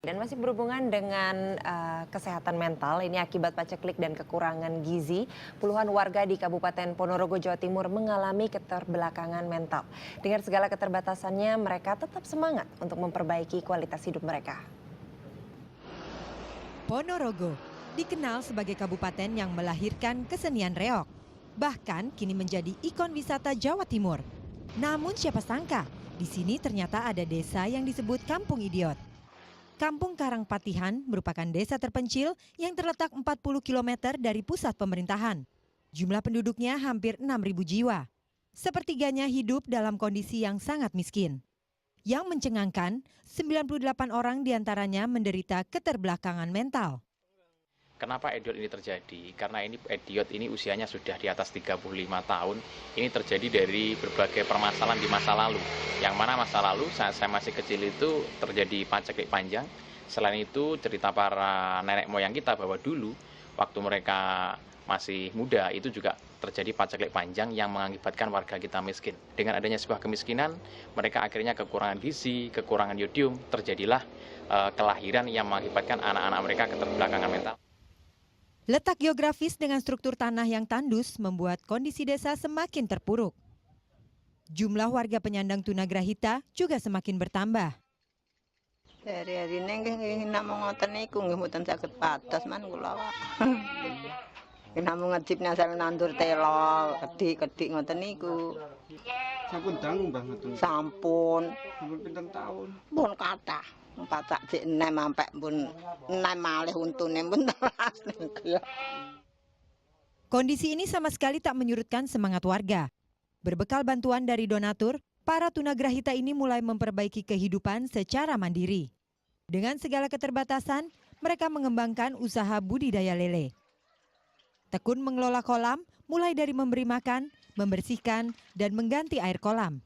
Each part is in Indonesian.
Dan masih berhubungan dengan kesehatan mental, ini akibat paceklik dan kekurangan gizi, puluhan warga di Kabupaten Ponorogo, Jawa Timur mengalami keterbelakangan mental. Dengan segala keterbatasannya, mereka tetap semangat untuk memperbaiki kualitas hidup mereka. Ponorogo dikenal sebagai kabupaten yang melahirkan kesenian reog. Bahkan kini menjadi ikon wisata Jawa Timur. Namun siapa sangka, di sini ternyata ada desa yang disebut Kampung Idiot. Kampung Karangpatihan merupakan desa terpencil yang terletak 40 km dari pusat pemerintahan. Jumlah penduduknya hampir 6.000 jiwa. Sepertiganya hidup dalam kondisi yang sangat miskin. Yang mencengangkan, 98 orang diantaranya menderita keterbelakangan mental. Kenapa idiot ini terjadi? Karena idiot ini usianya sudah di atas 35 tahun. Ini terjadi dari berbagai permasalahan di masa lalu. Yang mana masa lalu saat saya masih kecil itu terjadi paceklik panjang. Selain itu cerita para nenek moyang kita bahwa dulu waktu mereka masih muda itu juga terjadi paceklik panjang yang mengakibatkan warga kita miskin. Dengan adanya sebuah kemiskinan, mereka akhirnya kekurangan gizi, kekurangan yodium, terjadilah kelahiran yang mengakibatkan anak-anak mereka keterbelakangan mental. Letak geografis dengan struktur tanah yang tandus membuat kondisi desa semakin terpuruk. Jumlah warga penyandang tunagrahita juga semakin bertambah. Hari-hari ini namung ngoten niku nggih mboten saged pados man kula. Namung ngejip asal nandur telo, kedik-kedik ngoten niku. Sampun dangu Mbah ngoten. Sampun. Sampun pinten taun? Pun kathah. Pacak cek enem ampek pun enem malih untune pun telas niku ya. Kondisi ini sama sekali tak menyurutkan semangat warga. Berbekal bantuan dari donatur, para tunagrahita ini mulai memperbaiki kehidupan secara mandiri. Dengan segala keterbatasan, mereka mengembangkan usaha budidaya lele. Tekun mengelola kolam, mulai dari memberi makan, membersihkan, dan mengganti air kolam.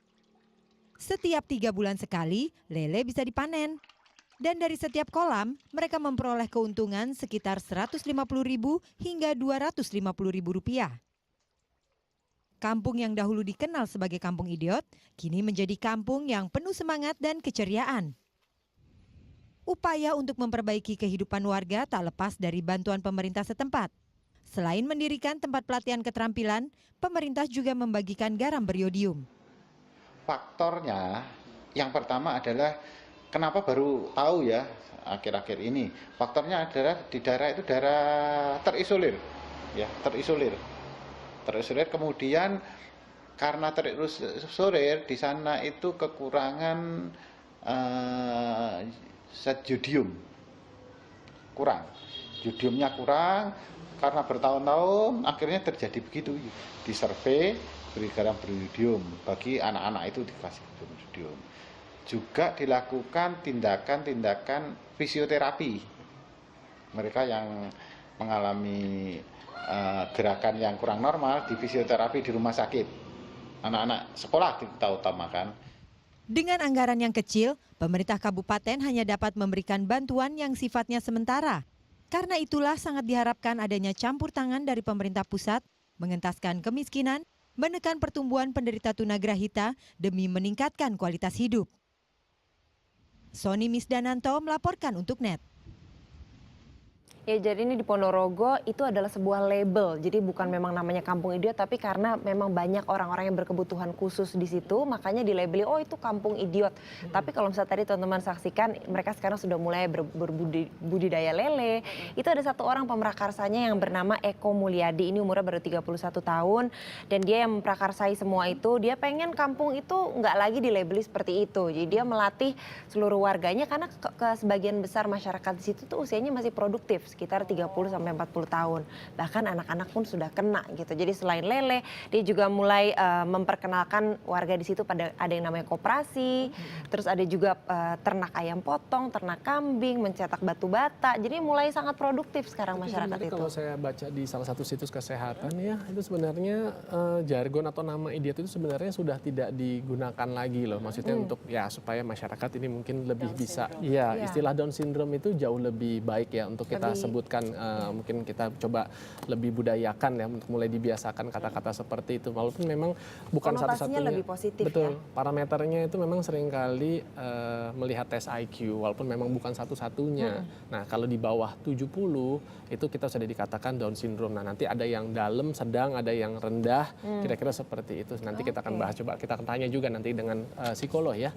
Setiap 3 bulan sekali, lele bisa dipanen. Dan dari setiap kolam, mereka memperoleh keuntungan sekitar Rp150.000 hingga Rp250.000. Kampung yang dahulu dikenal sebagai Kampung Idiot, kini menjadi kampung yang penuh semangat dan keceriaan. Upaya untuk memperbaiki kehidupan warga tak lepas dari bantuan pemerintah setempat. Selain mendirikan tempat pelatihan keterampilan, pemerintah juga membagikan garam beriodium. Faktornya yang pertama adalah kenapa baru tahu ya akhir-akhir ini. Faktornya adalah di daerah itu daerah terisolir, ya terisolir. Kemudian karena terisolir di sana itu kekurangan zat jodium, jodiumnya kurang. Karena bertahun-tahun akhirnya terjadi begitu, disurvei beri garam beriodium, bagi anak-anak itu dikasih beriodium. Juga dilakukan tindakan fisioterapi. Mereka yang mengalami gerakan yang kurang normal di fisioterapi di rumah sakit. Anak-anak sekolah kita utamakan. Dengan anggaran yang kecil, pemerintah kabupaten hanya dapat memberikan bantuan yang sifatnya sementara. Karena itulah sangat diharapkan adanya campur tangan dari pemerintah pusat, mengentaskan kemiskinan, menekan pertumbuhan penderita tunagrahita demi meningkatkan kualitas hidup. Sony Misdananto melaporkan untuk NET. Ya, jadi ini di Ponorogo itu adalah sebuah label. Jadi bukan memang namanya Kampung Idiot, tapi karena memang banyak orang-orang yang berkebutuhan khusus di situ, makanya dilabeli, oh itu Kampung Idiot. Tapi kalau misalnya tadi teman-teman saksikan, mereka sekarang sudah mulai berbudidaya lele. Itu ada satu orang pemrakarsanya yang bernama Eko Mulyadi. Ini umurnya baru 31 tahun. Dan dia yang memprakarsai semua itu, dia pengen kampung itu nggak lagi dilabeli seperti itu. Jadi dia melatih seluruh warganya, karena ke sebagian besar masyarakat di situ tuh usianya masih produktif, sekitar 30-40 tahun. Bahkan anak-anak pun sudah kena gitu. Jadi selain lele, dia juga mulai memperkenalkan warga di situ pada ada yang namanya koperasi, terus ada juga ternak ayam potong, ternak kambing, mencetak batu bata. Jadi mulai sangat produktif sekarang masyarakat itu. Kalau saya baca di salah satu situs kesehatan ya, itu sebenarnya jargon atau nama idiot itu sebenarnya sudah tidak digunakan lagi loh. Maksudnya untuk ya supaya masyarakat ini mungkin lebih bisa, ya istilah Down syndrome itu jauh lebih baik ya untuk kita sebutkan, mungkin kita coba lebih budayakan ya untuk mulai dibiasakan kata-kata seperti itu. Walaupun memang bukan Konotasinya satu-satunya. lebih positif Betul. ya. Parameternya itu memang seringkali melihat tes IQ, walaupun memang bukan satu-satunya. Nah, kalau di bawah 70 itu kita sudah dikatakan Down syndrome. Nah, nanti ada yang dalam, sedang, ada yang rendah, kira-kira seperti itu. Nanti kita akan bahas, coba kita akan tanya juga nanti dengan psikolog ya.